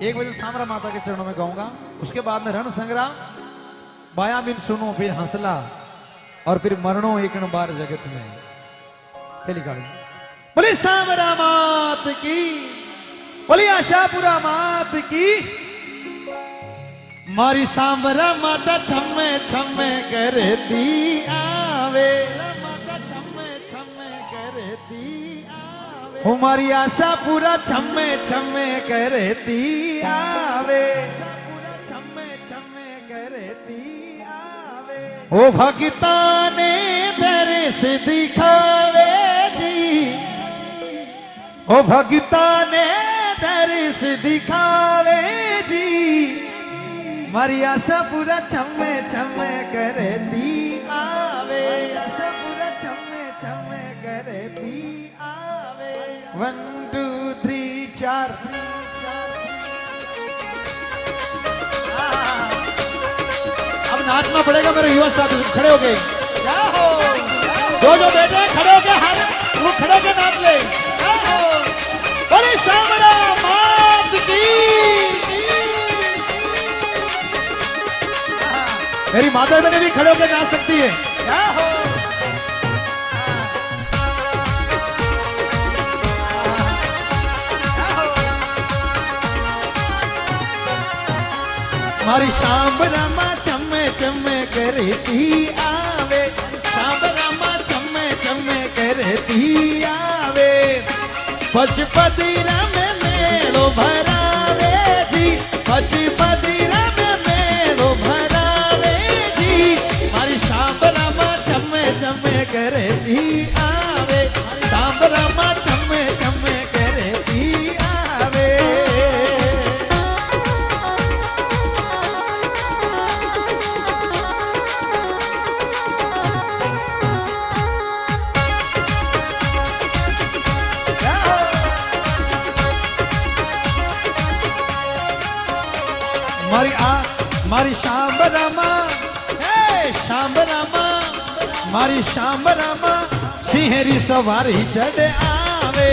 एक बजे सामरा माता के चरणों में गाऊंगा, उसके बाद में रण संग्राम, बाया बिन सुनो फिर हंसला, और फिर मरणो एक बार जगत में। पहली गाड़ी बोली सामरा मात की, बोली आशापुरा मात की। मारी सांबरा माता छम्मे छम्मे करती आवे, माता छम्मे छम्मे करती आवे। हो मारी आशा पूरा छम्मे छम्मे करती आवे, छम्मे छम्मे करती आवे। हो भक्ता ने दर्श दिखावे जी, हो भक्ता ने दर्श दिखावे जी। मारी आशा पूरा छम्मे छम्मे करती आवे, आशा पूरा छम्मे छम्मे करती आवे। 1 2 3 4 अब नाचना पड़ेगा मेरे युवा साथी, खड़े हो गए जो बेटे खड़े हो गए, हाथ वो खड़े हो के नाच ले। बोले सामरा मात की, मेरी माता बहने भी खड़े होकर नाच सकती है। क्या हो मारी शाम रामा चम्मे चम्मे करती आवे, शाम रामा चम्मे चम्मे करती आवे। पचपदीरा में मेलो भरावे जी, पचपदीरा में मेलो भरावे जी। मारी शाम रामा चम्मे चम्मे करती आवे, शाम रामा चम्मे चम्मे करती आवे। मारी शाम रामा, शाम रामा, मारी शाम रामा सिंहरी सवारी चढ़ आवे।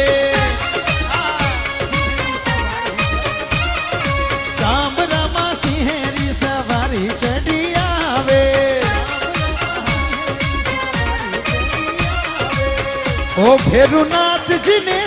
शाम रामा सिंहरी सवारी चढ़ी आवे। ओ भेरुनाथ जी ने